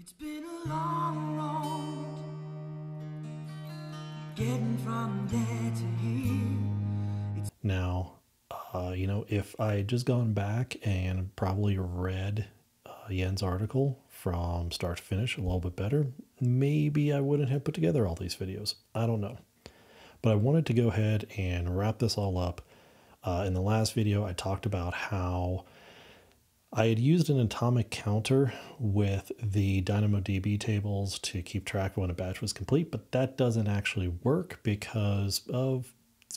It's been a long road, getting from there to here. Now, if I had just gone back and probably read Yen's article from start to finish a little bit better, maybe I wouldn't have put together all these videos. I don't know. But I wanted to go ahead and wrap this all up. In the last video, I talked about how I had used an atomic counter with the DynamoDB tables to keep track of when a batch was complete, but that doesn't actually work because of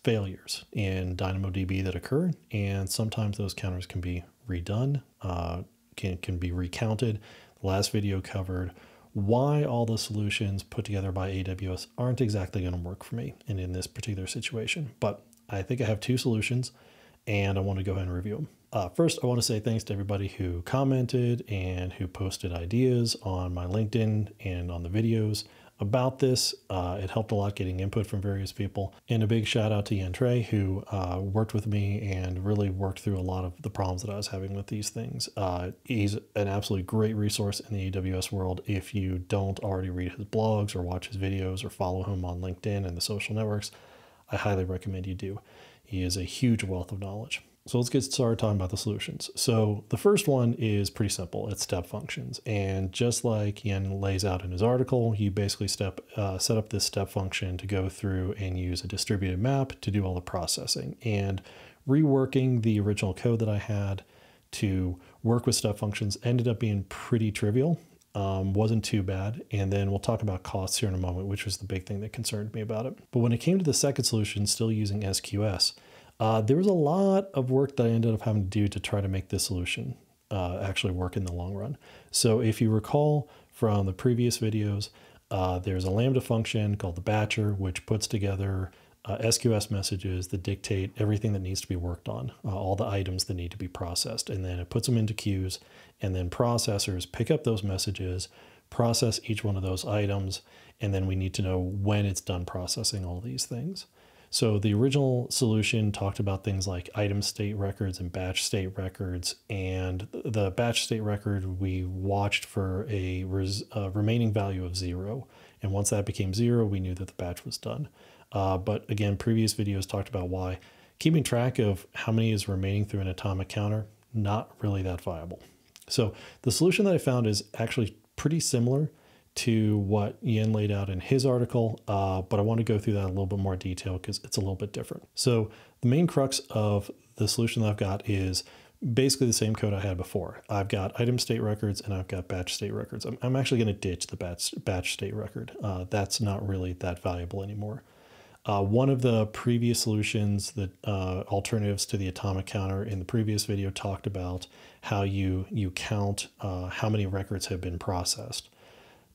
failures in DynamoDB that occur, and sometimes those counters can be redone, can be recounted. The last video covered why all the solutions put together by AWS aren't exactly going to work for me and in this particular situation, but I think I have two solutions and I want to go ahead and review them. First, I want to say thanks to everybody who commented and who posted ideas on my LinkedIn and on the videos about this. It helped a lot getting input from various people. And a big shout out to Yen Trey, who worked with me and really worked through a lot of the problems that I was having with these things. He's an absolutely great resource in the AWS world. If you don't already read his blogs or watch his videos or follow him on LinkedIn and the social networks, I highly recommend you do. He is a huge wealth of knowledge. So let's get started talking about the solutions. So the first one is pretty simple. It's step functions. And just like Yen lays out in his article, you basically set up this step function to go through and use a distributed map to do all the processing. And reworking the original code that I had to work with step functions ended up being pretty trivial. Wasn't too bad. And then we'll talk about costs here in a moment, which was the big thing that concerned me about it. But when it came to the second solution, still using SQS, there was a lot of work that I ended up having to do to try to make this solution actually work in the long run. So if you recall from the previous videos, there's a Lambda function called the batcher, which puts together SQS messages that dictate everything that needs to be worked on, all the items that need to be processed. And then it puts them into queues, and then processors pick up those messages, process each one of those items, and then we need to know when it's done processing all these things. So the original solution talked about things like item state records and batch state records, and the batch state record we watched for a remaining value of 0. And once that became 0, we knew that the batch was done. But again, previous videos talked about why keeping track of how many is remaining through an atomic counter, not really that viable. So the solution that I found is actually pretty similar to what Yen laid out in his article, but I want to go through that in a little bit more detail because it's a little bit different. So the main crux of the solution that I've got is basically the same code I had before. I've got item state records and I've got batch state records. I'm actually going to ditch the batch state record. That's not really that valuable anymore. One of the previous solutions, the alternatives to the atomic counter in the previous video, talked about how you count how many records have been processed.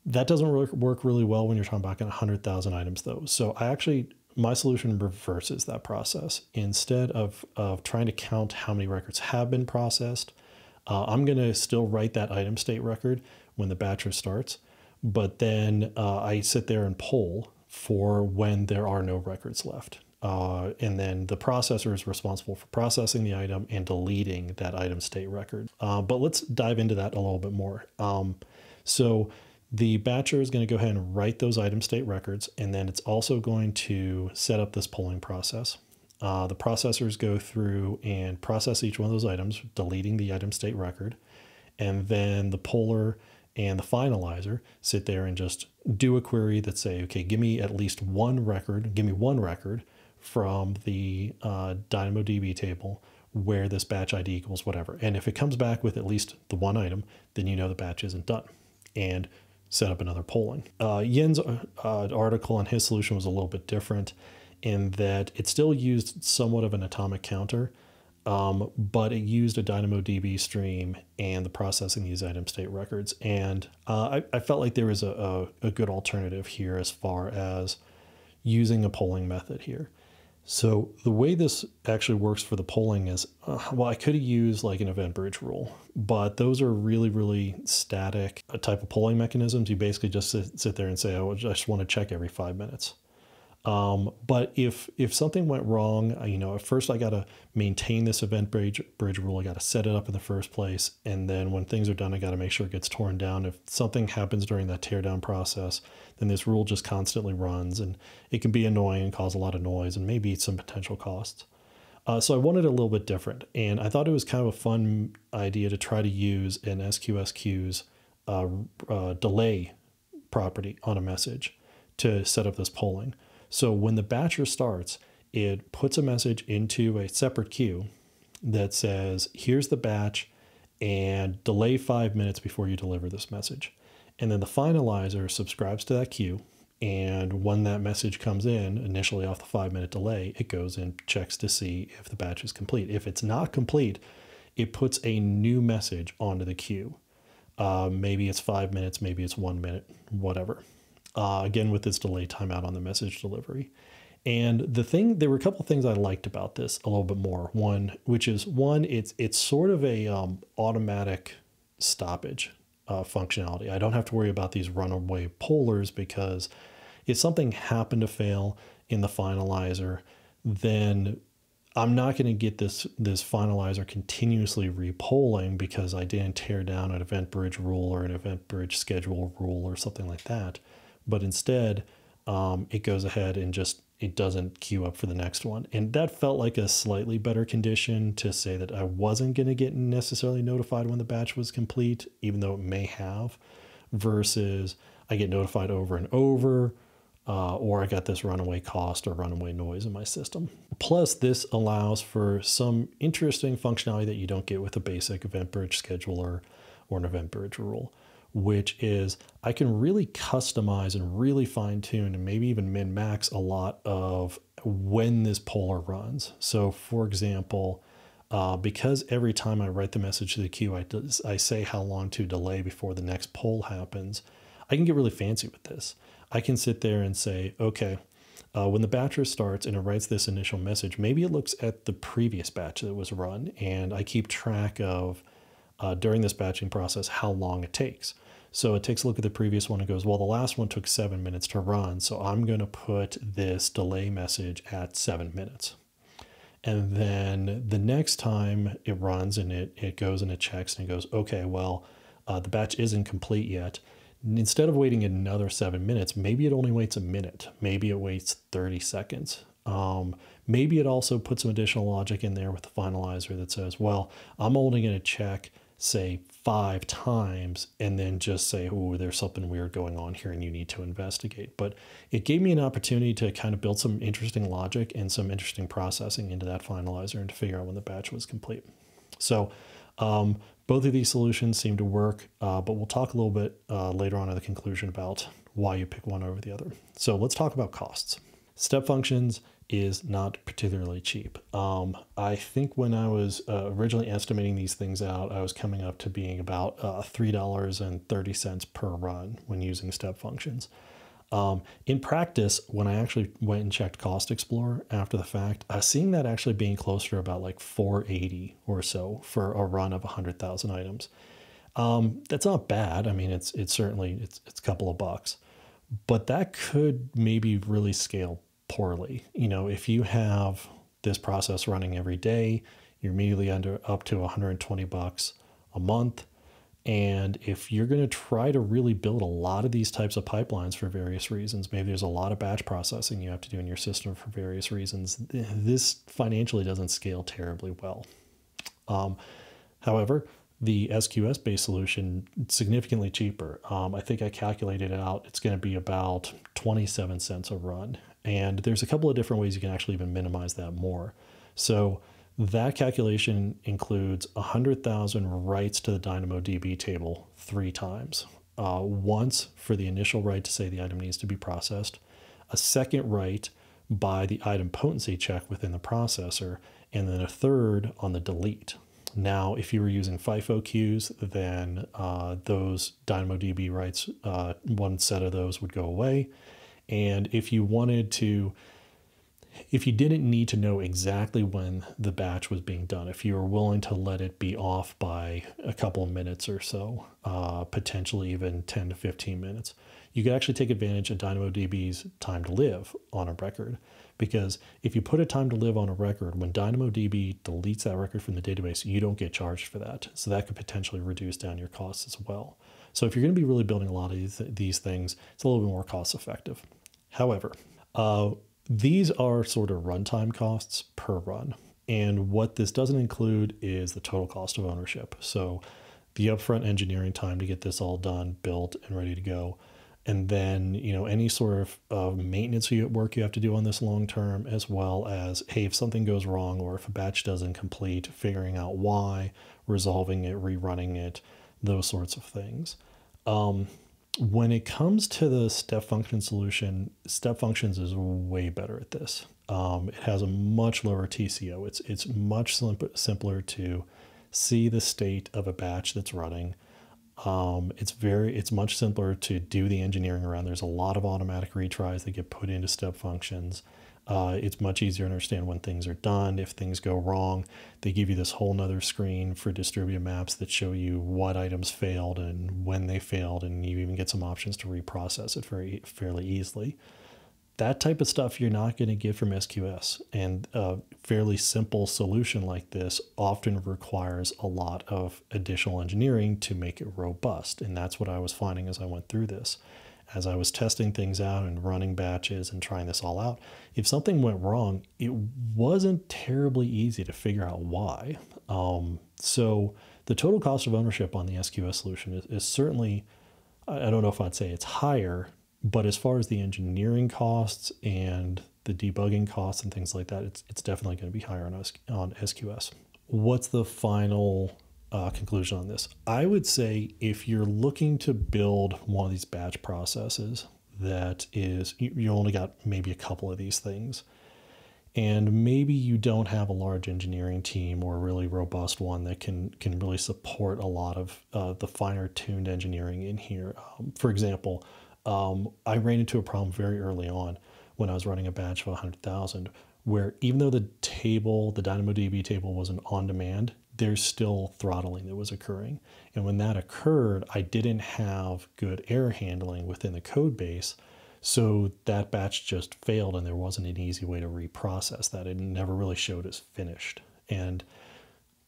That doesn't work really well when you're talking about 100,000 items though. So my solution reverses that process. Instead of trying to count how many records have been processed, I'm going to still write that item state record when the batcher starts, but then I sit there and poll for when there are no records left. And then the processor is responsible for processing the item and deleting that item state record. But let's dive into that a little bit more. So the batcher is going to go ahead and write those item state records, and then it's also going to set up this polling process. The processors go through and process each one of those items, deleting the item state record, and then the poller and the finalizer sit there and just do a query that say, okay, give me at least one record, give me one record from the DynamoDB table where this batch ID equals whatever. And if it comes back with at least the one item, then you know the batch isn't done. And set up another polling. Yen's article and his solution was a little bit different in that it still used somewhat of an atomic counter, but it used a DynamoDB stream and the processing these item state records. And I felt like there was a good alternative here as far as using a polling method here. So the way this actually works for the polling is, well, I could have used like an event bridge rule, but those are really, really static type of polling mechanisms. You basically just sit there and say, oh, I just want to check every 5 minutes. But if something went wrong, at first I got to maintain this event bridge rule. I got to set it up in the first place. And then when things are done, I got to make sure it gets torn down. If something happens during that teardown process, then this rule just constantly runs, and it can be annoying and cause a lot of noise and maybe some potential costs. So I wanted it a little bit different. And I thought it was kind of a fun idea to try to use an SQSQ's delay property on a message to set up this polling. So when the batcher starts, it puts a message into a separate queue that says, here's the batch and delay 5 minutes before you deliver this message. And then the finalizer subscribes to that queue. And when that message comes in, initially off the 5-minute delay, it goes and checks to see if the batch is complete. If it's not complete, it puts a new message onto the queue. Maybe it's 5 minutes, maybe it's 1 minute, whatever. Again, with this delay timeout on the message delivery. And there were a couple of things I liked about this a little bit more. It's sort of a automatic stoppage functionality. I don't have to worry about these runaway pollers, because if something happened to fail in the finalizer, then I'm not going to get this finalizer continuously repolling because I didn't tear down an event bridge rule or an event bridge schedule rule or something like that. But instead, it goes ahead and it doesn't queue up for the next one. And that felt like a slightly better condition to say that I wasn't going to get necessarily notified when the batch was complete, even though it may have, versus I get notified over and over, or I got this runaway cost or runaway noise in my system. Plus, this allows for some interesting functionality that you don't get with a basic event bridge scheduler or an event bridge rule, which is I can really customize and really fine tune and maybe even min max a lot of when this poller runs. So for example, because every time I write the message to the queue, I say how long to delay before the next poll happens, I can get really fancy with this. I can sit there and say, okay, when the batcher starts and it writes this initial message, maybe it looks at the previous batch that was run, and I keep track of during this batching process how long it takes. So it takes a look at the previous one and goes, well, the last one took 7 minutes to run, so I'm going to put this delay message at 7 minutes. And then the next time it runs and it goes and it checks and it goes, okay, well, the batch isn't complete yet. Instead of waiting another 7 minutes, maybe it only waits a minute. Maybe it waits 30 seconds. Maybe it also puts some additional logic in there with the finalizer that says, well, I'm only going to check, say, 5 times and then just say, oh, there's something weird going on here and you need to investigate. But it gave me an opportunity to kind of build some interesting logic and some interesting processing into that finalizer and to figure out when the batch was complete. So both of these solutions seem to work, but we'll talk a little bit later on in the conclusion about why you pick one over the other. So let's talk about costs. Step functions is not particularly cheap. I think when I was originally estimating these things out, I was coming up to being about $3.30 per run when using step functions. In practice, when I actually went and checked Cost Explorer after the fact, I was seeing that actually being closer to about like $4.80 or so for a run of 100,000 items. That's not bad. I mean, it's certainly a couple of bucks, but that could maybe really scale poorly. If you have this process running every day, you're immediately up to 120 bucks a month. And if you're going to try to really build a lot of these types of pipelines for various reasons, maybe there's a lot of batch processing you have to do in your system for various reasons, this financially doesn't scale terribly well. However, the SQS-based solution is significantly cheaper. I think I calculated it out. It's going to be about 27 cents a run. And there's a couple of different ways you can actually even minimize that more. So that calculation includes 100,000 writes to the DynamoDB table 3 times. Once for the initial write to say the item needs to be processed, a second write by the item potency check within the processor, and then a third on the delete. Now, if you were using FIFO queues, then those DynamoDB writes, one set of those would go away. And if you wanted to if you didn't need to know exactly when the batch was being done, if you were willing to let it be off by a couple of minutes or so, potentially even 10 to 15 minutes, you could actually take advantage of DynamoDB's time to live on a record. Because if you put a time to live on a record, when DynamoDB deletes that record from the database, you don't get charged for that. So that could potentially reduce down your costs as well. So if you're going to be really building a lot of these things, it's a little bit more cost effective. However, these are sort of runtime costs per run. And what this doesn't include is the total cost of ownership. So the upfront engineering time to get this all done, built, and ready to go. And then, any sort of maintenance work you have to do on this long term, as well as, hey, if something goes wrong or if a batch doesn't complete, figuring out why, resolving it, rerunning it, those sorts of things. When it comes to the step function solution, step functions is way better at this. It has a much lower TCO. It's much simpler to see the state of a batch that's running. It's much simpler to do the engineering around. There's a lot of automatic retries that get put into step functions. It's much easier to understand when things are done. If things go wrong, they give you this whole nother screen for distributed maps that show you what items failed and when they failed, and you even get some options to reprocess it fairly easily. That type of stuff you're not going to get from SQS, and a fairly simple solution like this often requires a lot of additional engineering to make it robust, and that's what I was finding as I went through this. As I was testing things out and running batches and trying this all out, if something went wrong, it wasn't terribly easy to figure out why. So the total cost of ownership on the SQS solution is certainly, I don't know if I'd say it's higher, but as far as the engineering costs and the debugging costs and things like that, it's definitely going to be higher on SQS. What's the final conclusion on this? I would say if you're looking to build one of these batch processes that is, you only got maybe a couple of these things, and maybe you don't have a large engineering team or a really robust one that can really support a lot of the finer tuned engineering in here. For example, I ran into a problem very early on when I was running a batch of 100,000, where even though the DynamoDB table wasn't on demand, there's still throttling that was occurring. And when that occurred, I didn't have good error handling within the code base. So that batch just failed, and there wasn't an easy way to reprocess that. It never really showed as finished. And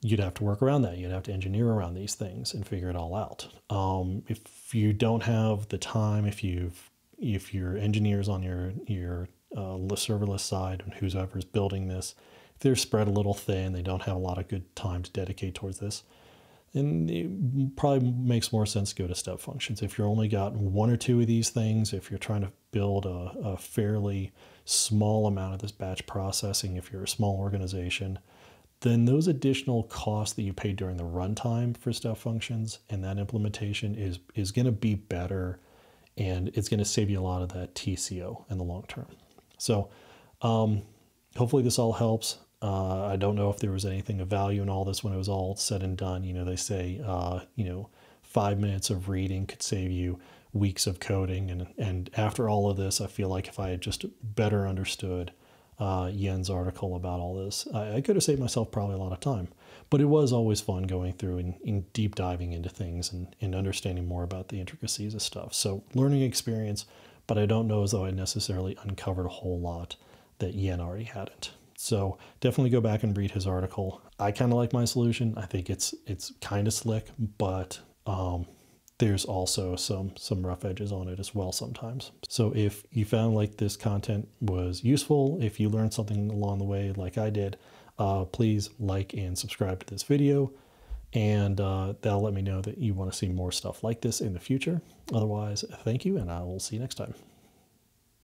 you'd have to work around that. You'd have to engineer around these things and figure it all out. If you don't have the time, if your engineers on your serverless side and whoever's building this, they're spread a little thin, they don't have a lot of good time to dedicate towards this, and it probably makes more sense to go to step functions. If you're only got one or two of these things, if you're trying to build a fairly small amount of this batch processing, if you're a small organization, then those additional costs that you paid during the runtime for step functions and that implementation is going to be better, and it's going to save you a lot of that TCO in the long term. So hopefully this all helps. I don't know if there was anything of value in all this when it was all said and done. They say, 5 minutes of reading could save you weeks of coding. And after all of this, I feel like if I had just better understood Yen's article about all this, I could have saved myself probably a lot of time. But it was always fun going through and deep diving into things and understanding more about the intricacies of stuff. So learning experience, but I don't know as though I necessarily uncovered a whole lot that Yen already hadn't. So definitely go back and read his article. I kind of like my solution. I think it's kind of slick, but there's also some rough edges on it as well sometimes. So if you found like this content was useful, if you learned something along the way like I did, please like and subscribe to this video, and that'll let me know that you want to see more stuff like this in the future. Otherwise, thank you, and I will see you next time.